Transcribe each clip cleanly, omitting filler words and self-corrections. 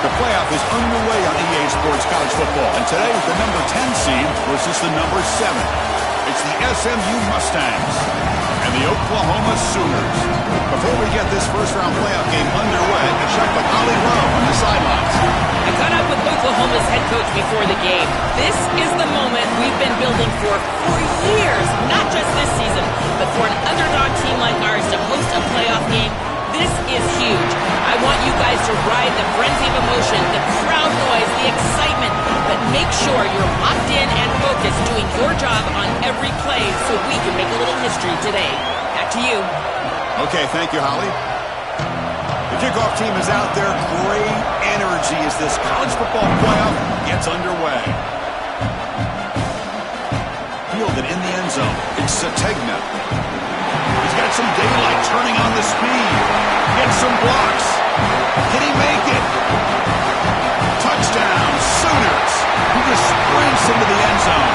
The playoff is underway on EA Sports College Football, and today the number 10 seed versus the number 7. It's the SMU Mustangs and the Oklahoma Sooners. Before we get this first-round playoff game underway, I check with Holly Rowe on the sidelines. I caught up with Oklahoma's head coach before the game. This is the moment we've been building for years, not just this season, but for an underdog team like ours to host a playoff game. This is huge. I want you guys to ride the frenzy of emotion, the crowd noise, the excitement, but make sure you're locked in and focused doing your job on every play so we can make a little history today. Back to you. Okay, thank you, Holly. The kickoff team is out there. Great energy as this college football playoff gets underway. Fielded in the end zone. It's Sategna. He's got some daylight turning on the speed. Gets some blocks. Can he make it? Touchdown, Sooners. He just sprints into the end zone.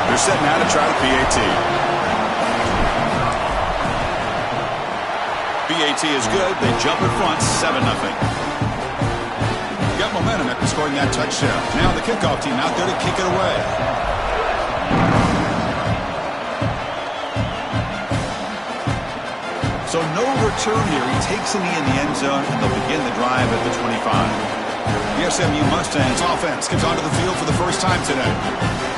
They're setting out to try the PAT. PAT is good. They jump in front, 7-0. Got momentum after scoring that touchdown. Now the kickoff team out there to kick it away. So no return here. He takes a knee in the end zone, and they'll begin the drive at the 25. The SMU Mustangs offense comes onto the field for the first time today.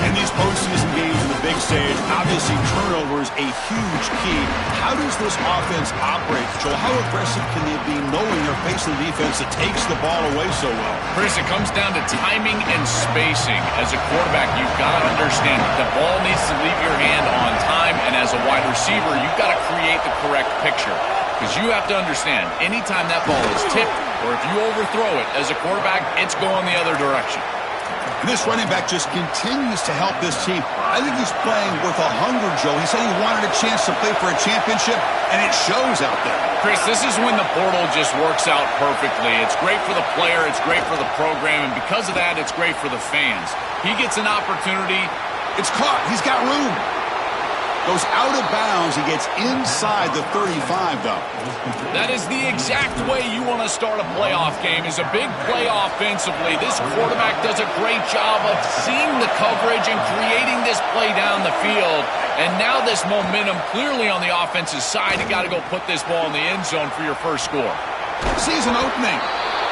In these postseason games on the big stage, obviously turnover is a huge key. How does this offense operate, Joel? How aggressive can they be knowing they're facing a defense that takes the ball away so well? Chris, it comes down to timing and spacing. As a quarterback, you've got to understand the ball needs to leave your hand on time, and as a wide receiver, you've got to create the correct picture. Because you have to understand, anytime that ball is tipped or if you overthrow it as a quarterback, it's going the other direction. And this running back just continues to help this team. I think he's playing with a hunger, Joe. He said he wanted a chance to play for a championship, and it shows out there. Chris, this is when the portal just works out perfectly. It's great for the player, it's great for the program, and because of that, it's great for the fans. He gets an opportunity. It's caught. He's got room. Goes out of bounds. He gets inside the 35, though. That is the exact way you want to start a playoff game, is a big play offensively. This quarterback does a great job of seeing the coverage and creating this play down the field. And now this momentum clearly on the offensive side. You got to go put this ball in the end zone for your first score. Season opening.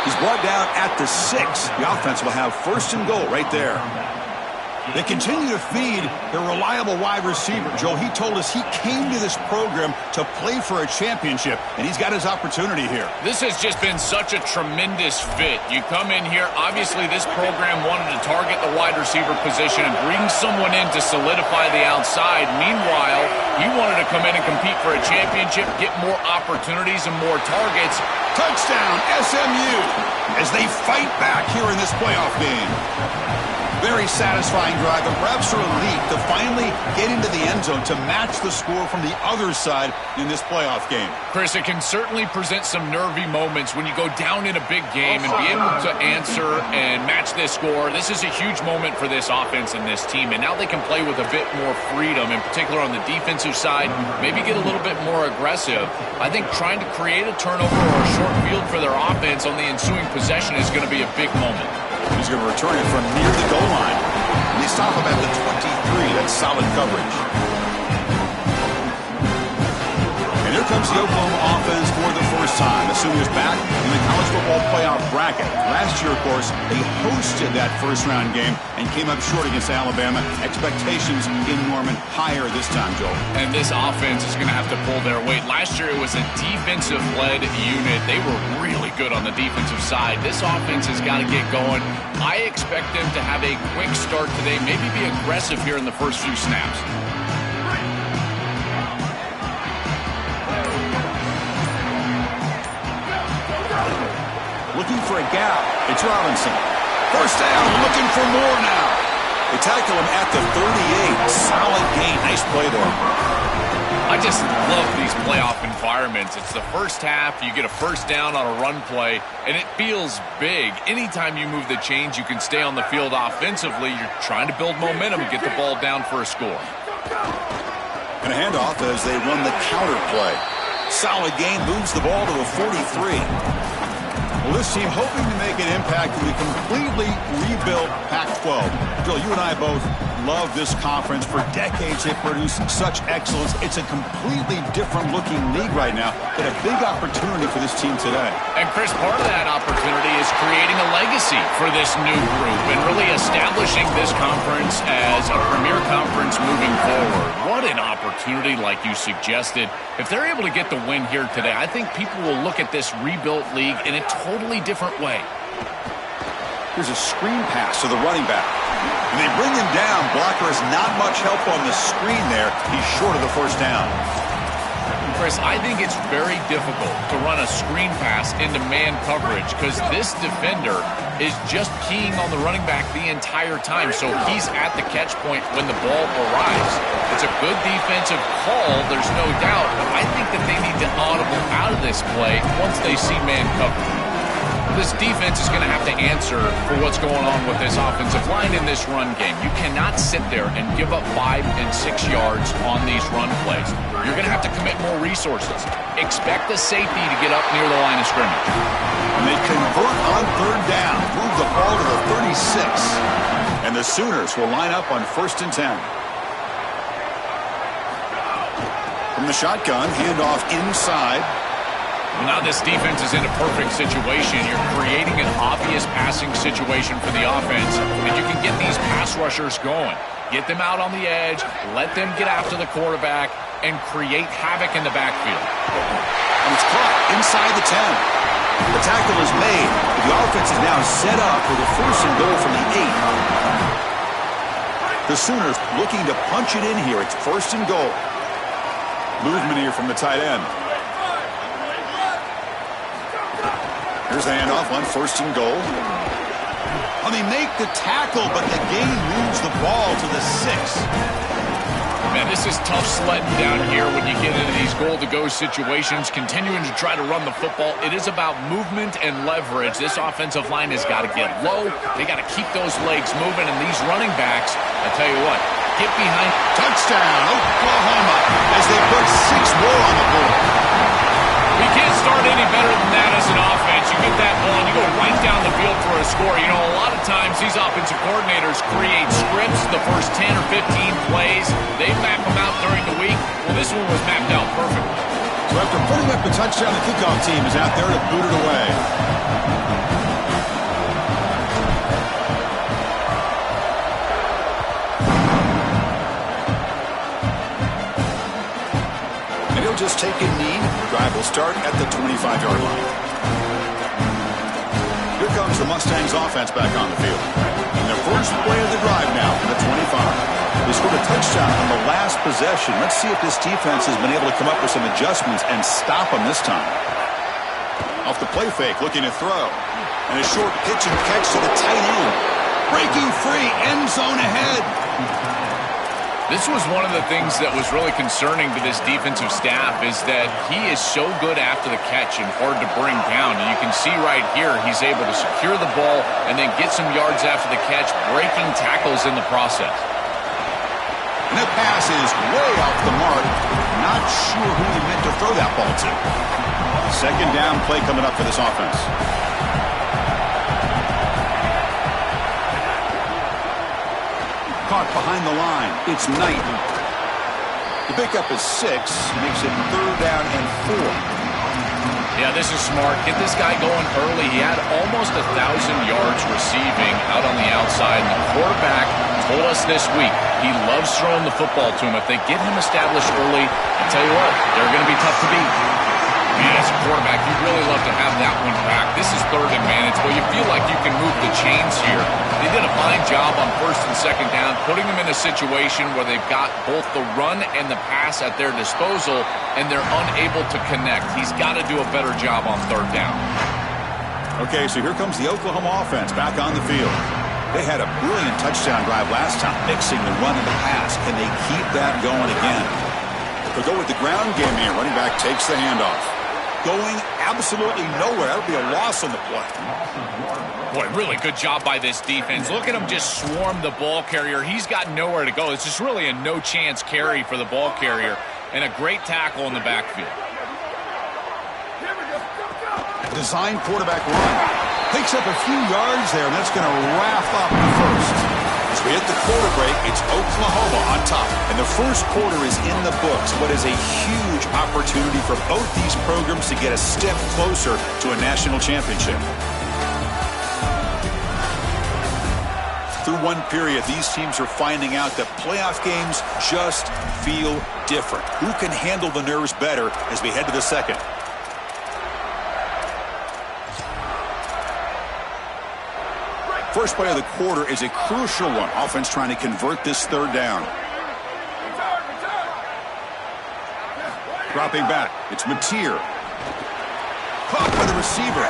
He's brought down at the 6. The offense will have first and goal right there. They continue to feed their reliable wide receiver. Joe, he told us he came to this program to play for a championship, and he's got his opportunity here. This has just been such a tremendous fit. You come in here, obviously this program wanted to target the wide receiver position and bring someone in to solidify the outside. Meanwhile, he wanted to come in and compete for a championship, get more opportunities and more targets. Touchdown, SMU, as they fight back here in this playoff game. Very satisfying drive, and perhaps a relief to finally get into the end zone to match the score from the other side in this playoff game. Chris, it can certainly present some nervy moments when you go down in a big game and be able to answer and match this score. This is a huge moment for this offense and this team, and now they can play with a bit more freedom, in particular on the defensive side, maybe get a little bit more aggressive. I think trying to create a turnover or a short field for their offense on the ensuing possession is going to be a big moment. He's going to return it from near the goal line. And they stop him at the 23. That's solid coverage. And here comes the Oklahoma offense for the first time. The Sooners back in the college football playoff bracket. Last year, of course, they hosted that first-round game and came up short against Alabama. Expectations in Norman higher this time, Joel. And this offense is going to have to pull their weight. Last year, it was a defensive-led unit. They were really good on the defensive side. This offense has got to get going. I expect them to have a quick start today, maybe be aggressive here in the first few snaps. Looking for a gap. It's Robinson. First down, looking for more now. They tackle him at the 38. Solid gain. Nice play there. I just love these playoff environments. It's the first half. You get a first down on a run play, and it feels big. Anytime you move the chains, you can stay on the field offensively. You're trying to build momentum and get the ball down for a score. And a handoff as they run the counter play. solid gain, moves the ball to the 43. Well, this team hoping to make an impact in the completely rebuilt Pac-12. Bill, you and I both love this conference. For decades, they've produced such excellence. It's a completely different-looking league right now, but a big opportunity for this team today. And, Chris, part of that opportunity is creating a legacy for this new group and really establishing this conference as a premier conference moving forward. What an opportunity, like you suggested. If they're able to get the win here today, I think people will look at this rebuilt league in a totally different way. Here's a screen pass to the running back. And they bring him down. Blocker has not much help on the screen there. He's short of the first down. Chris, I think it's very difficult to run a screen pass into man coverage because this defender is just keying on the running back the entire time, so he's at the catch point when the ball arrives. It's a good defensive call, there's no doubt, but I think that they need to audible out of this play once they see man coverage. This defense is going to have to answer for what's going on with this offensive line in this run game. You cannot sit there and give up 5 and 6 yards on these run plays. You're going to have to commit more resources. Expect the safety to get up near the line of scrimmage. And they convert on third down, move the ball to the 36. And the Sooners will line up on 1st and 10. From the shotgun, handoff inside. Well, now this defense is in a perfect situation. You're creating an obvious passing situation for the offense, and you can get these pass rushers going. Get them out on the edge, let them get after the quarterback, and create havoc in the backfield. And it's caught inside the 10. The tackle is made, but the offense is now set up for the 1st and goal from the 8. The Sooners looking to punch it in here. It's 1st and goal. Movement here from the tight end. Here's the handoff on 1st and goal. Oh, they make the tackle, but the gain moves the ball to the 6. Man, this is tough sledding down here when you get into these goal-to-go situations, continuing to try to run the football. It is about movement and leverage. This offensive line has got to get low. They got to keep those legs moving, and these running backs, I tell you what, get behind. Touchdown, Oklahoma, as they put 6 more on the board. We can't start any better than that as an offense. You get that ball and you go right down the field for a score. You know, a lot of times these offensive coordinators create scripts the first 10 or 15 plays. They map them out during the week. Well, this one was mapped out perfectly. So after putting up the touchdown, the kickoff team is out there to boot it away. Just take a knee. Drive will start at the 25-yard line. Here comes the Mustangs offense back on the field. And their first play of the drive now from the 25. They scored a touchdown on the last possession. Let's see if this defense has been able to come up with some adjustments and stop them this time. Off the play fake, looking to throw. And a short pitch and catch to the tight end. Breaking free, end zone ahead. This was one of the things that was really concerning to this defensive staff is that he is so good after the catch and hard to bring down. And you can see right here he's able to secure the ball and then get some yards after the catch, breaking tackles in the process. And that pass is way off the mark. Not sure who he meant to throw that ball to. 2nd down play coming up for this offense. Caught behind the line. It's Knight. The pickup is 6. Makes it 3rd down and 4. Yeah, this is smart. Get this guy going early. He had almost 1,000 yards receiving out on the outside. And the quarterback told us this week he loves throwing the football to him. If they get him established early, I tell you what, they're going to be tough to beat. Man, as a quarterback, you'd really love to have that one back. This is 3rd and managed. Well, you feel like you can move the chains here. They did a fine job on 1st and 2nd down, putting them in a situation where they've got both the run and the pass at their disposal, and they're unable to connect. He's got to do a better job on 3rd down. Okay, so here comes the Oklahoma offense back on the field. They had a brilliant touchdown drive last time, mixing the run and the pass. Can they keep that going again? They'll go with the ground game here. Running back takes the handoff. Going absolutely nowhere. That would be a loss on the play. Boy, really good job by this defense. Look at him just swarm the ball carrier. He's got nowhere to go. It's just really a no-chance carry for the ball carrier and a great tackle in the backfield. Design quarterback run. Picks up a few yards there, and that's going to wrap up the first. As we hit the quarter break, it's Oklahoma on top. And the first quarter is in the books. What is a huge opportunity for both these programs to get a step closer to a national championship. Through one period, these teams are finding out that playoff games just feel different. Who can handle the nerves better as we head to the second? First play of the quarter is a crucial one. Offense trying to convert this third down. Dropping back. It's Mateer. Caught by the receiver.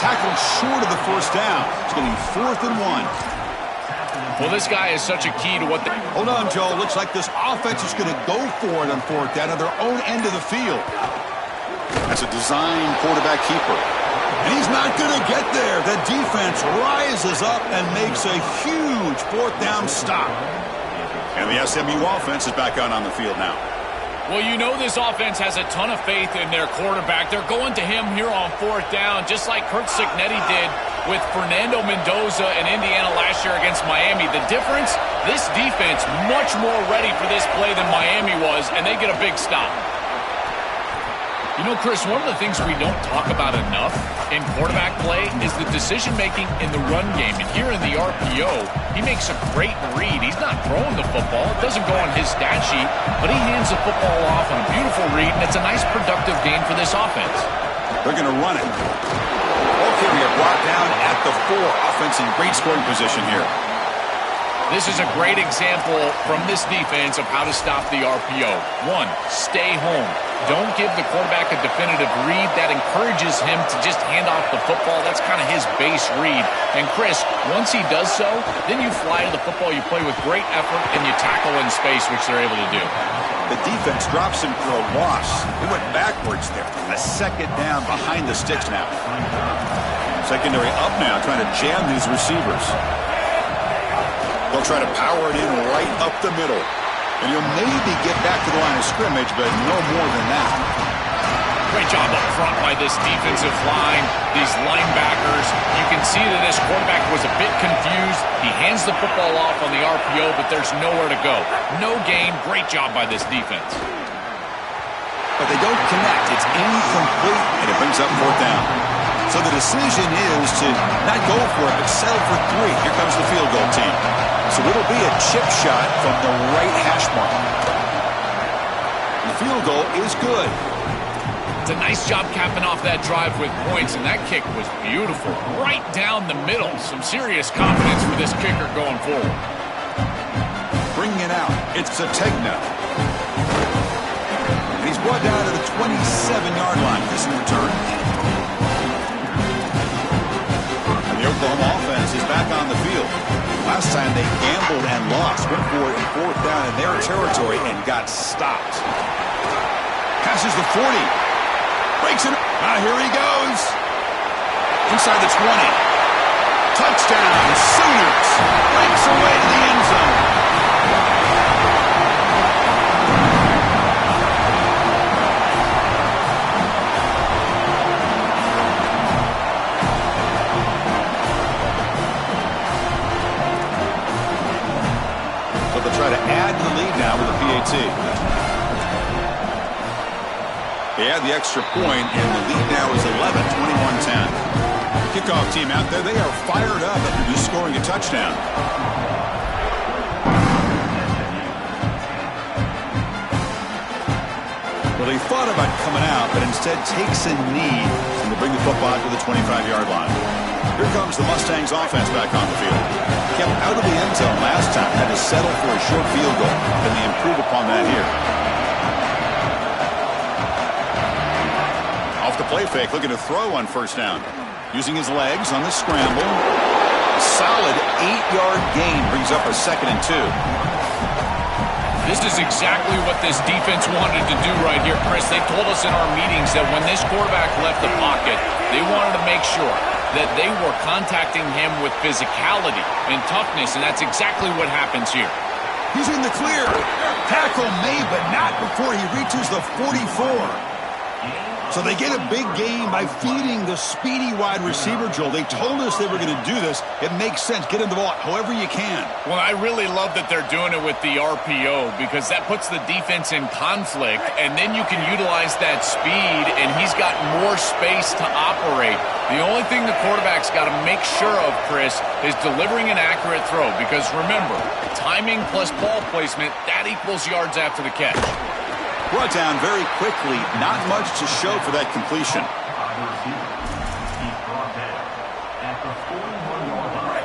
Tackled short of the first down. It's going to be 4th and 1. Well, this guy is such a key to what they... Hold on, Joe. Looks like this offense is going to go for it on 4th down at their own end of the field. That's a design quarterback keeper. And he's not going to get there. The defense rises up and makes a huge 4th down stop. And the SMU offense is back out on the field now. Well, you know this offense has a ton of faith in their quarterback. They're going to him here on 4th down, just like Curt Cignetti did with Fernando Mendoza in Indiana last year against Miami. The difference, this defense much more ready for this play than Miami was, and they get a big stop. You know, Chris, one of the things we don't talk about enough in quarterback play is the decision-making in the run game. And here in the RPO, he makes a great read. He's not throwing the football. It doesn't go on his stat sheet, but he hands the football off on a beautiful read, and it's a nice, productive game for this offense. They're going to run it. Okay, we are brought down at the 4. Offense in great scoring position here. This is a great example from this defense of how to stop the RPO. 1, stay home. Don't give the quarterback a definitive read. That encourages him to just hand off the football. That's kind of his base read. And, Chris, once he does so, then you fly to the football. You play with great effort, and you tackle in space, which they're able to do. The defense drops him for a loss. He went backwards there. A 2nd down behind the sticks now. Secondary up now, trying to jam these receivers. They'll try to power it in right up the middle. And you'll maybe get back to the line of scrimmage, but no more than that. Great job up front by this defensive line, these linebackers. You can see that this quarterback was a bit confused. He hands the football off on the RPO, but there's nowhere to go. No gain. Great job by this defense. But they don't connect. It's incomplete, and it brings up 4th down. So the decision is to not go for it, but settle for 3. Here comes the field goal team. So it'll be a chip shot from the right hash mark. The field goal is good. It's a nice job capping off that drive with points, and that kick was beautiful. Right down the middle. Some serious confidence for this kicker going forward. Bringing it out. It's Zategna. And he's brought down to the 27-yard line. This return. And the Oklahoma offense is back on the field. Last time they gambled and lost. Went for it in 4th down in their territory and got stopped. Passes the 40. Breaks it. Here he goes. Inside the 20. Touchdown, Sooners. Breaks away to the end zone. So they'll try to add to the lead now with a PAT. They add the extra point, and the lead now is 11, 21-10. Kickoff team out there, they are fired up after just scoring a touchdown. Well, they thought about coming out, but instead takes a knee and to bring the football to the 25-yard line. Here comes the Mustangs offense back on the field. Kept out of the end zone last time, had to settle for a short field goal. Can they improve upon that here? Off the play fake, looking to throw on 1st down. Using his legs on the scramble. A solid 8-yard gain brings up a 2nd and 2. This is exactly what this defense wanted to do right here, Chris. They told us in our meetings that when this quarterback left the pocket, they wanted to make sure that they were contacting him with physicality and toughness, and that's exactly what happens here. He's in the clear. Tackle made, but not before he reaches the 44. So they get a big gain by feeding the speedy wide receiver, Joel. They told us they were going to do this. It makes sense. Get him the ball however you can. Well, I really love that they're doing it with the RPO because that puts the defense in conflict, and then you can utilize that speed, and he's got more space to operate. The only thing the quarterback's got to make sure of, Chris, is delivering an accurate throw because, remember, timing plus ball placement, that equals yards after the catch. Brought down very quickly. Not much to show for that completion.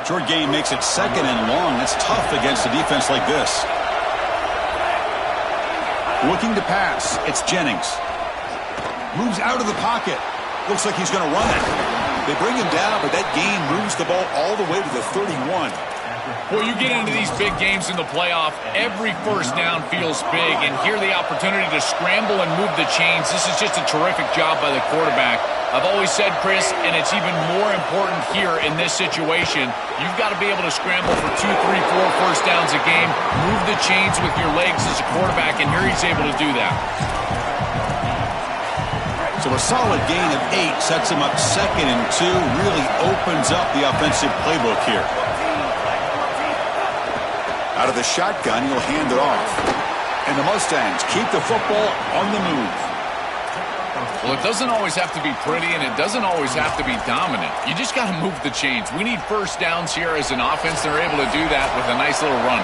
Short gain makes it 2nd and long. That's tough against a defense like this. Looking to pass. It's Jennings. Moves out of the pocket. Looks like he's going to run it. They bring him down, but that gain moves the ball all the way to the 31. Well, you get into these big games in the playoff, every first down feels big, and here the opportunity to scramble and move the chains. This is just a terrific job by the quarterback. I've always said, Chris, and it's even more important here in this situation, you've got to be able to scramble for 2, 3, 4 first downs a game, move the chains with your legs as a quarterback, and here he's able to do that. So a solid gain of 8 sets him up 2nd and 2, really opens up the offensive playbook here. Out of the shotgun, he'll hand it off. And the Mustangs keep the football on the move. Well, it doesn't always have to be pretty, and it doesn't always have to be dominant. You just got to move the chains. We need first downs here as an offense. They're able to do that with a nice little run.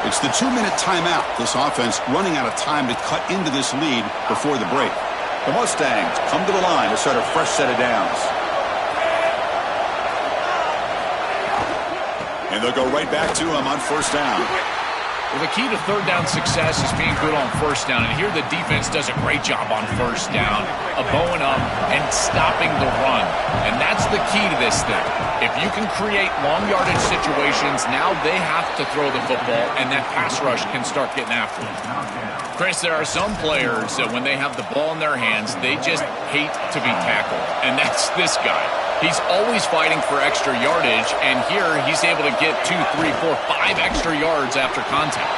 It's the 2-minute timeout. This offense running out of time to cut into this lead before the break. The Mustangs come to the line to start a fresh set of downs. And they'll go right back to him on first down. Well, the key to third down success is being good on first down. And here the defense does a great job on first down, bowing up and stopping the run. And that's the key to this thing. If you can create long yardage situations, now they have to throw the football, and that pass rush can start getting after it. Chris, there are some players that when they have the ball in their hands, they just hate to be tackled. And that's this guy. He's always fighting for extra yardage, and here he's able to get 2, 3, 4, 5 extra yards after contact.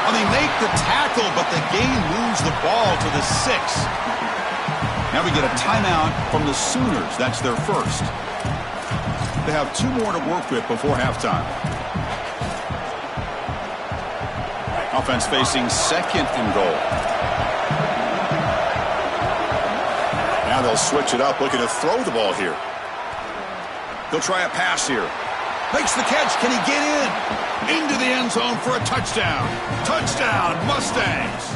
Well, they make the tackle, but the gain moves the ball to the 6. Now we get a timeout from the Sooners. That's their first. They have 2 more to work with before halftime. Offense facing 2nd and goal. Now they'll switch it up, looking to throw the ball here. He'll try a pass here. Makes the catch. Can he get in? Into the end zone for a touchdown. Touchdown, Mustangs.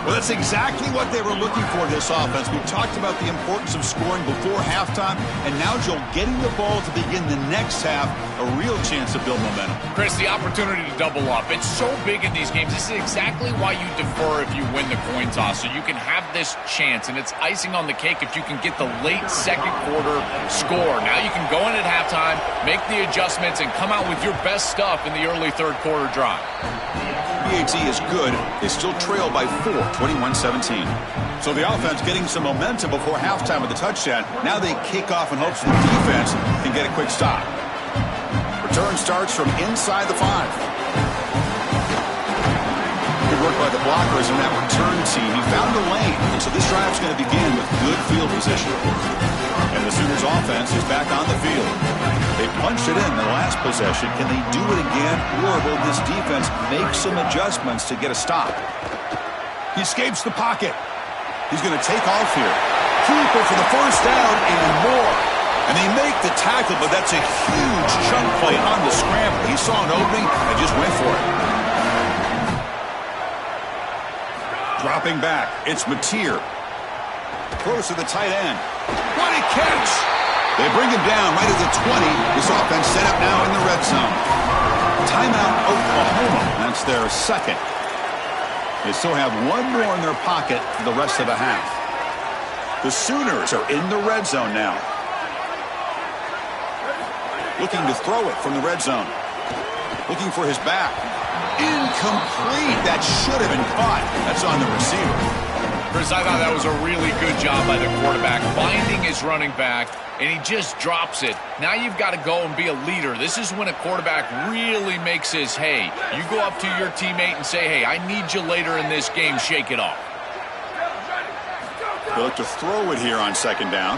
Well, that's exactly what they were looking for, this offense. We talked about the importance of scoring before halftime, and now, Joel, getting the ball to begin the next half, a real chance to build momentum. Chris, the opportunity to double up. It's so big in these games. This is exactly why you defer if you win the coin toss, so you can have this chance, and it's icing on the cake if you can get the late second quarter score. Now you can go in at halftime, make the adjustments, and come out with your best stuff in the early third quarter drive. PAT is good. They still trail by 4, 21-17. So the offense getting some momentum before halftime with the touchdown. Now they kick off in hopes the defense can get a quick stop. Return starts from inside the 5. Good work by the blockers in that return team. He found the lane, and so this drive's going to begin with good field position. And the Sooners offense is back on the field. They punched it in the last possession. Can they do it again, or will this defense make some adjustments to get a stop? He escapes the pocket. He's going to take off here. Keeper for the first down and more. And they make the tackle, but that's a huge chunk play on the scramble. He saw an opening and just went for it. Dropping back, it's Mateer. Close to the tight end. What a catch! They bring him down right at the 20. This offense set up now in the red zone. Timeout, Oklahoma. That's their second. They still have 1 more in their pocket for the rest of the half. The Sooners are in the red zone now. Looking to throw it from the red zone. Looking for his back. Incomplete. That should have been caught. That's on the receiver. Chris, I thought that was a really good job by the quarterback, finding his running back, and he just drops it. Now you've got to go and be a leader. This is when a quarterback really makes his hay. You go up to your teammate and say, hey, I need you later in this game. Shake it off. They look to throw it here on second down.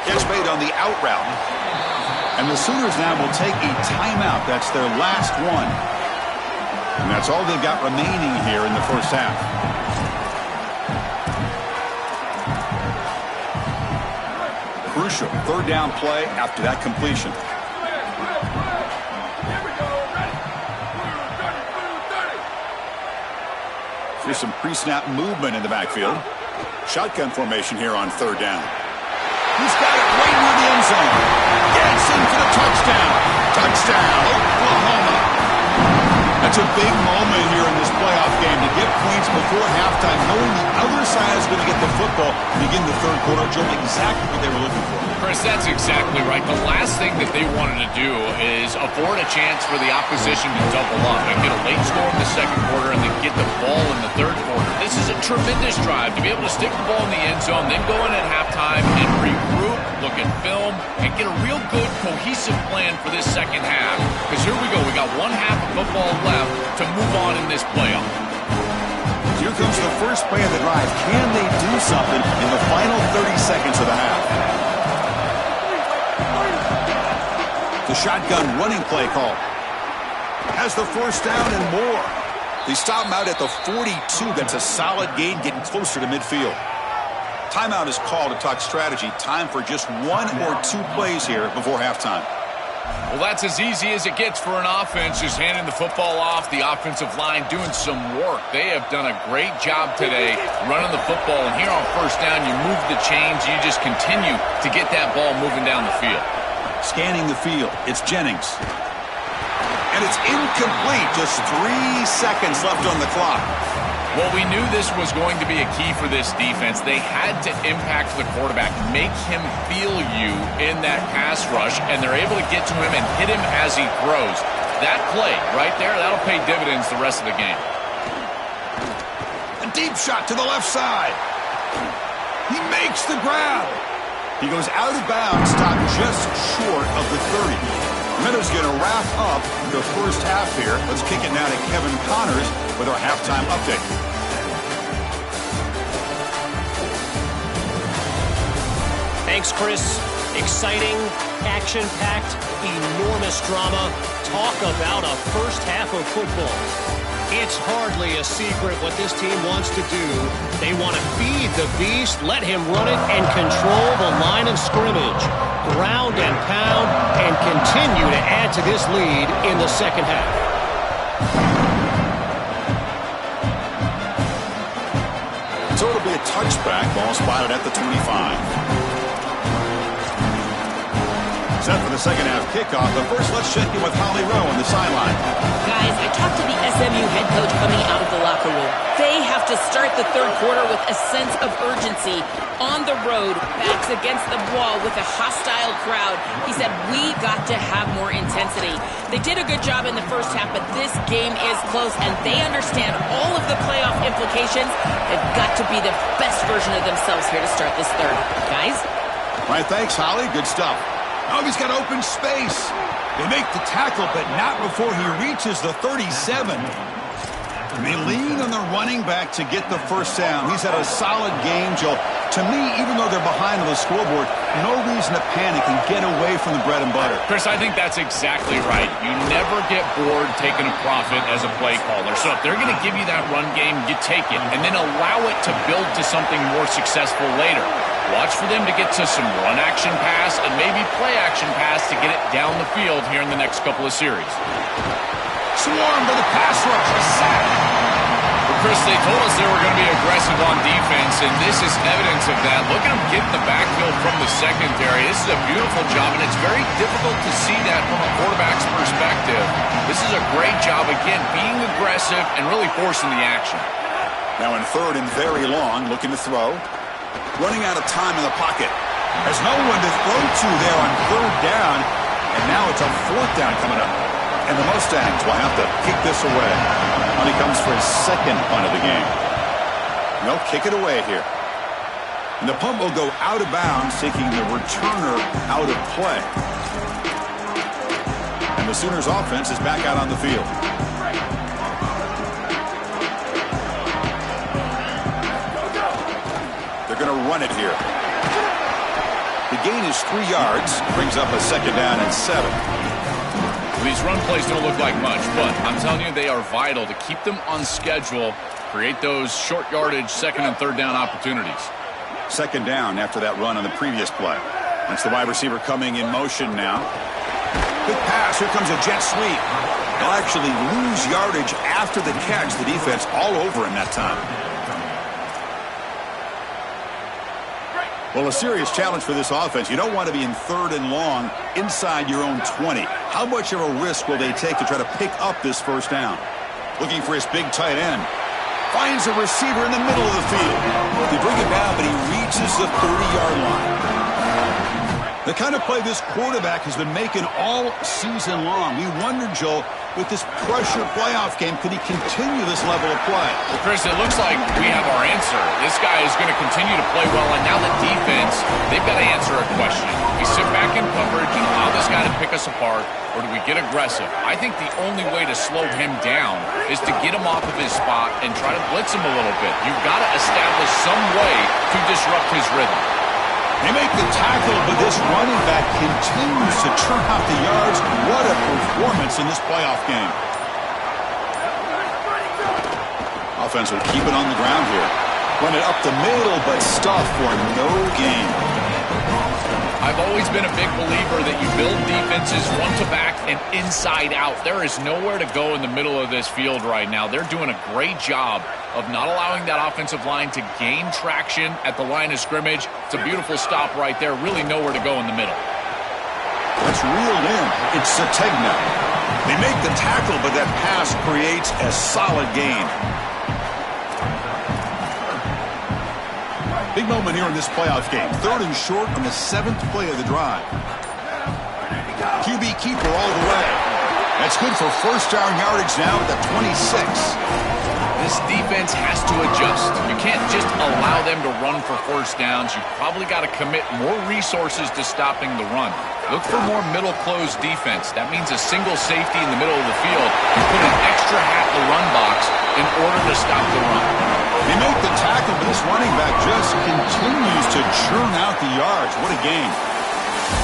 Catch made on the out route. And the Sooners now will take a timeout. That's their last one. And that's all they've got remaining here in the first half. Crucial third down play after that completion. Here's some pre-snap movement in the backfield. Shotgun formation here on third down. He's got it right near the end zone. Gets in for the touchdown. Touchdown, Oklahoma. That's a big moment here in this playoff game to get points before halftime, knowing the other side is going to get the football to begin the third quarter. Joe, exactly what they were looking for. Chris, that's exactly right. The last thing that they wanted to do is afford a chance for the opposition to double up and get a late score in the second quarter and then get the ball in the third quarter. This is a tremendous drive to be able to stick the ball in the end zone, then go in at halftime and regroup, look at film, and get a real good cohesive plan for this second half. Because here we go. We got one half of football left to move on in this playoff. Here comes the first play of the drive. Can they do something in the final 30 seconds of the half? The shotgun running play call. Has the first down and more. They stop him out at the 42. That's a solid gain, getting closer to midfield. Timeout is called to talk strategy. Time for just one or two plays here before halftime. Well, that's as easy as it gets for an offense, just handing the football off, the offensive line doing some work. They have done a great job today running the football, and here on first down, you move the chains, you just continue to get that ball moving down the field. Scanning the field, it's Jennings. And it's incomplete, just 3 seconds left on the clock. Well, we knew this was going to be a key for this defense. They had to impact the quarterback, make him feel you in that pass rush, and they're able to get to him and hit him as he throws. That play right there, that'll pay dividends the rest of the game. A deep shot to the left side. He makes the grab. He goes out of bounds, stopped just short of the 30. Meadows going to wrap up the first half here. Let's kick it now to Kevin Connors with our halftime update. Thanks, Chris. Exciting, action-packed, enormous drama. Talk about a first half of football. It's hardly a secret what this team wants to do. They want to feed the beast, let him run it, and control the line of scrimmage. Ground and pound, and continue to add to this lead in the second half. So it'll be a touchback, ball spotted at the 25. Set for the second half kickoff, but first let's check in with Holly Rowe on the sideline. Guys, I talked to the SMU head coach coming out of the locker room. They have to start the third quarter with a sense of urgency. On the road, backs against the wall with a hostile crowd. He said, we got to have more intensity. They did a good job in the first half, but this game is close, and they understand all of the playoff implications. They've got to be the best version of themselves here to start this third. Guys? All right, thanks, Holly. Good stuff. Oh, he's got open space. They make the tackle, but not before he reaches the 37. And they lean on the running back to get the first down. He's had a solid game, Joe. To me, even though they're behind on the scoreboard, no reason to panic and get away from the bread and butter. Chris, I think that's exactly right. You never get bored taking a profit as a play caller. So if they're going to give you that run game, you take it, and then allow it to build to something more successful later. Watch for them to get to some run action pass and maybe play action pass to get it down the field here in the next couple of series. Swarmed by the pass rush, a sack. Well, Chris, they told us they were going to be aggressive on defense, and this is evidence of that. Look at them get in the backfield from the secondary. This is a beautiful job, and it's very difficult to see that from a quarterback's perspective. This is a great job, again, being aggressive and really forcing the action. Now in third and very long, looking to throw. Running out of time in the pocket. There's no one to throw to there on third down. And now it's a fourth down coming up. And the Mustangs will have to kick this away. When he comes for his second punt of the game. They'll kick it away here. And the punt will go out of bounds, taking the returner out of play. And the Sooners offense is back out on the field. run it here. The gain is 3 yards. Brings up a 2nd down and 7. These run plays don't look like much, but I'm telling you, they are vital to keep them on schedule, create those short yardage 2nd and 3rd down opportunities. 2nd down after that run on the previous play. That's the wide receiver coming in motion now. Quick pass. Here comes a jet sweep. They'll actually lose yardage after the catch. The defense all over him that time. Well, a serious challenge for this offense. You don't want to be in 3rd and long inside your own 20. How much of a risk will they take to try to pick up this 1st down? Looking for his big tight end. Finds a receiver in the middle of the field. They bring him down, but he reaches the 30-yard line. The kind of play this quarterback has been making all season long. We wondered, Joel, with this pressure playoff game, could he continue this level of play? Well, Chris, it looks like we have our answer. This guy is going to continue to play well, and now the defense, they've got to answer a question. We sit back in coverage and allow this guy to pick us apart, or do we get aggressive? I think the only way to slow him down is to get him off of his spot and try to blitz him a little bit. You've got to establish some way to disrupt his rhythm. They make the tackle, but this running back continues to churn out the yards. What a performance in this playoff game. Offense will keep it on the ground here. Run it up the middle, but stuff for no gain. I've always been a big believer that you build defenses front to back and inside out. There is nowhere to go in the middle of this field right now. They're doing a great job of not allowing that offensive line to gain traction at the line of scrimmage. It's a beautiful stop right there. Really nowhere to go in the middle. That's reeled in. It's Sategna. They make the tackle, but that pass creates a solid gain. Big moment here in this playoff game. 3rd and short on the 7th play of the drive. QB keeper all the way. That's good for 1st down yardage now at the 26. This defense has to adjust. You can't just allow them to run for 1st downs. You've probably got to commit more resources to stopping the run. Look for more middle closed defense. That means a single safety in the middle of the field. You put an extra hat in the run box in order to stop the run. They make the tackle, but this running back just continues to churn out the yards. What a game.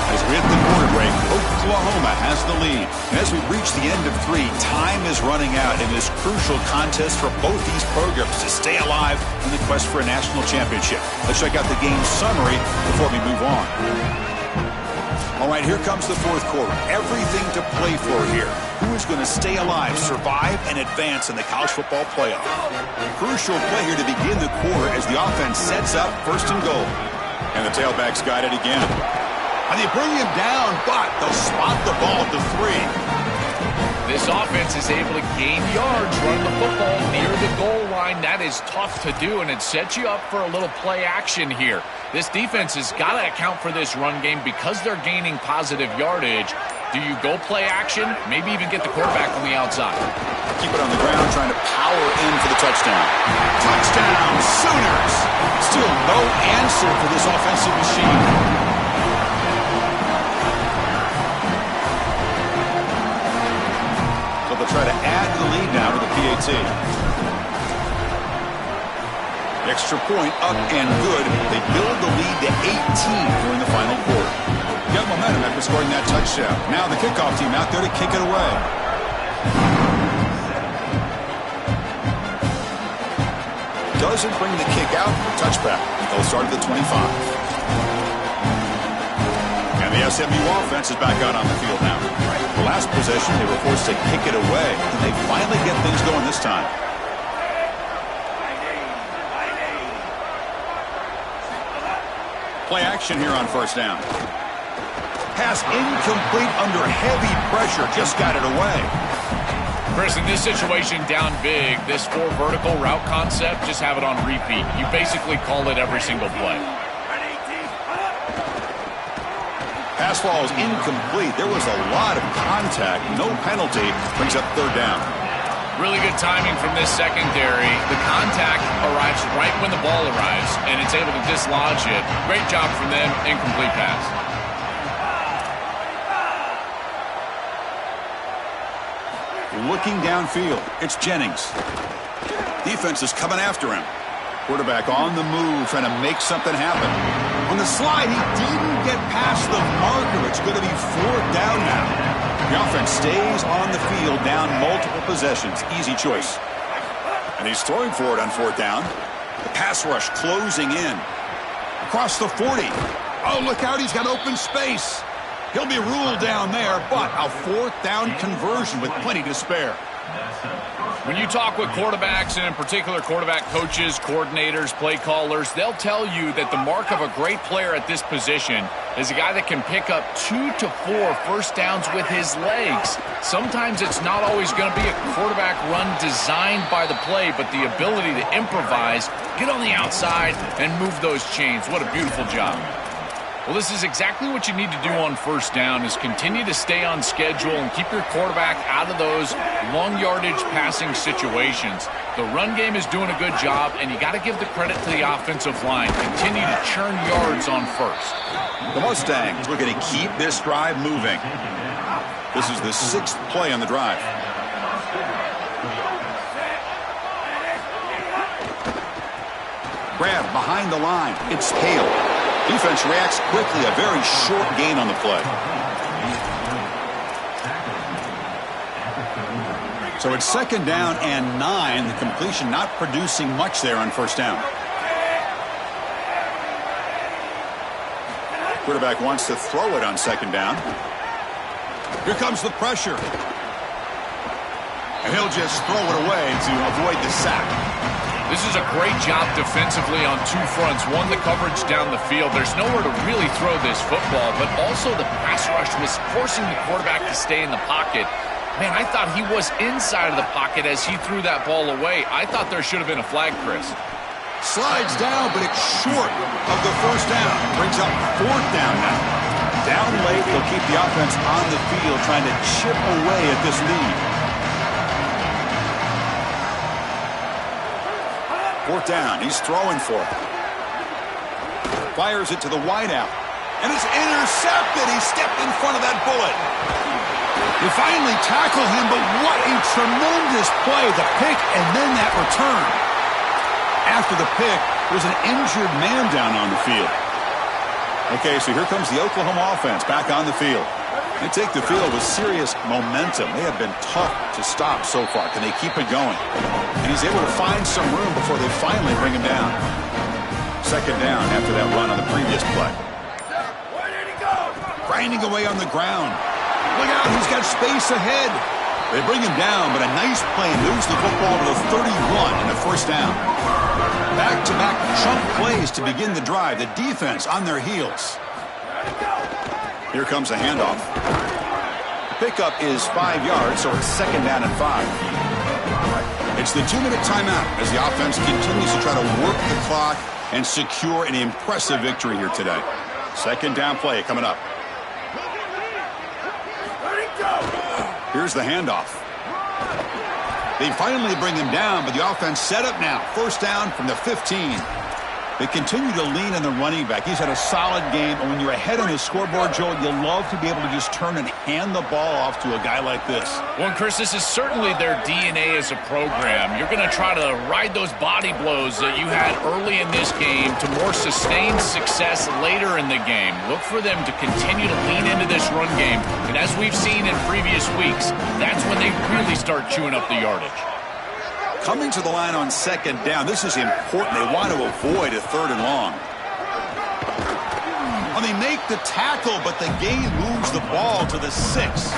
As we hit the quarter break, Oklahoma has the lead. And as we reach the end of 3, time is running out in this crucial contest for both these programs to stay alive in the quest for a national championship. Let's check out the game summary before we move on. All right, here comes the 4th quarter. Everything to play for here. Who is going to stay alive, survive, and advance in the college football playoff? Crucial play here to begin the quarter as the offense sets up 1st and goal. And the tailbacks got it again. And they bring him down, but they'll spot the ball at the 3. This offense is able to gain yards, run the football near the goal line. That is tough to do, and it sets you up for a little play action here. This defense has got to account for this run game because they're gaining positive yardage. Do you go play action? Maybe even get the quarterback on the outside. Keep it on the ground, trying to power in for the touchdown. Touchdown, Sooners! Still no answer for this offensive machine. So they'll try to add to the lead now with the PAT. Extra point up and good. They build the lead to 18 during the final quarter. Got momentum after scoring that touchdown. Now the kickoff team out there to kick it away. Doesn't bring the kick out. Touchback. They'll start at the 25. And the SMU offense is back out on the field now. The last possession, they were forced to kick it away. And they finally get things going this time. Play action here on 1st down. Pass incomplete under heavy pressure. Just got it away. Chris, in this situation down big, this 4 vertical route concept, just have it on repeat. You basically call it every single play. Pass ball is incomplete. There was a lot of contact. No penalty. Brings up 3rd down. Really good timing from this secondary. The contact arrives right when the ball arrives, and it's able to dislodge it. Great job from them. Incomplete pass. Looking downfield. It's Jennings. Defense is coming after him. Quarterback on the move, trying to make something happen. On the slide, he didn't get past the marker. It's going to be 4th down now. The offense stays on the field, down multiple possessions. Easy choice. And he's throwing for it on 4th down. The pass rush closing in. Across the 40. Oh, look out, he's got open space. He'll be ruled down there, but a 4th down conversion with plenty to spare. When you talk with quarterbacks, and in particular quarterback coaches, coordinators, play callers, they'll tell you that the mark of a great player at this position is a guy that can pick up 2 to 4 first downs with his legs. Sometimes it's not always going to be a quarterback run designed by the play, but the ability to improvise, get on the outside, and move those chains. What a beautiful job. Well, this is exactly what you need to do on first down, is continue to stay on schedule and keep your quarterback out of those long yardage passing situations. The run game is doing a good job, and you got to give the credit to the offensive line. Continue to churn yards on first. The Mustangs looking to keep this drive moving. This is the 6th play on the drive. Grab behind the line. It's Hale. Defense reacts quickly. A very short gain on the play. So it's 2nd down and 9. The completion not producing much there on first down. Quarterback wants to throw it on 2nd down. Here comes the pressure. And he'll just throw it away to avoid the sack. This is a great job defensively on 2 fronts. One, the coverage down the field. There's nowhere to really throw this football, but also the pass rush was forcing the quarterback to stay in the pocket. Man, I thought he was inside of the pocket as he threw that ball away. I thought there should have been a flag, Chris. Slides down, but it's short of the first down. Brings up 4th down now. Down late, he'll keep the offense on the field, trying to chip away at this lead. 4th down, he's throwing for it. Fires it to the wideout. And it's intercepted. He stepped in front of that bullet. They finally tackle him, but what a tremendous play. The pick and then that return. After the pick, there's an injured man down on the field. Okay, so here comes the Oklahoma offense back on the field. They take the field with serious momentum. They have been tough to stop so far. Can they keep it going? And he's able to find some room before they finally bring him down. 2nd down after that run on the previous play. Grinding away on the ground. Look out, he's got space ahead. They bring him down, but a nice play moves the football to the 31 in the first down. Back-to-back chunk plays to begin the drive. The defense on their heels. Here comes a handoff. The pickup is 5 yards, so it's 2nd down and 5. It's the 2-minute timeout as the offense continues to try to work the clock and secure an impressive victory here today. 2nd down play coming up. Here's the handoff. They finally bring him down, but the offense set up now. First down from the 15. They continue to lean on the running back. He's had a solid game, and when you're ahead on the scoreboard, Joel, you'll love to be able to just turn and hand the ball off to a guy like this. Well, Chris, this is certainly their DNA as a program. You're going to try to ride those body blows that you had early in this game to more sustained success later in the game. Look for them to continue to lean into this run game, and as we've seen in previous weeks, that's when they really start chewing up the yardage. Coming to the line on 2nd down. This is important. They want to avoid a 3rd and long. Well, they make the tackle, but the gain moves the ball to the 6.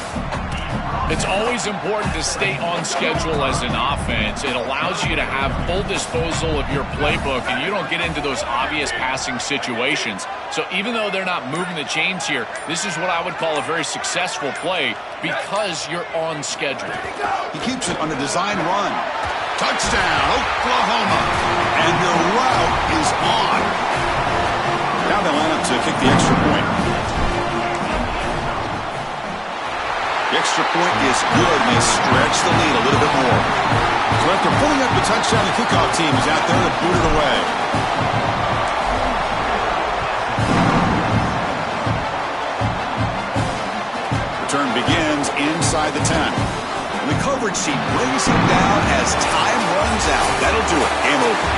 It's always important to stay on schedule as an offense. It allows you to have full disposal of your playbook, and you don't get into those obvious passing situations. So even though they're not moving the chains here, this is what I would call a very successful play because you're on schedule. He keeps it on a design run. Touchdown, Oklahoma. And the route is on. Now they line up to kick the extra point. The extra point is good, and they stretch the lead a little bit more. So after pulling up the touchdown, the kickoff team is out there to boot it away. Return begins inside the 10. And the coverage sheet brings him down as time runs out. That'll do it. Game over.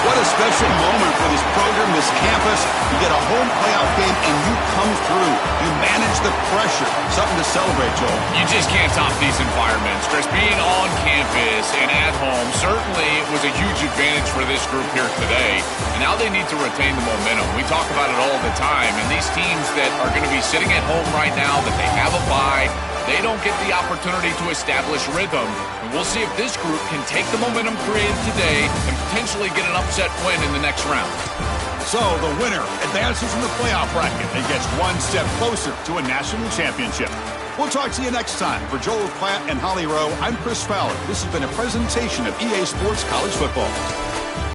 What a special moment for this program, this campus. You get a home playoff game, and you come through. You manage the pressure. Something to celebrate, Joel. You just can't top these environments, Chris. Being on campus and at home certainly was a huge advantage for this group here today. And now they need to retain the momentum. We talk about it all the time. And these teams that are going to be sitting at home right now, that they have a bye, they don't get the opportunity to establish rhythm. And we'll see if this group can take the momentum created today and potentially get an upset win in the next round. So the winner advances in the playoff bracket and gets one step closer to a national championship. We'll talk to you next time. For Joel Klatt and Holly Rowe, I'm Chris Fowler. This has been a presentation of EA Sports College Football.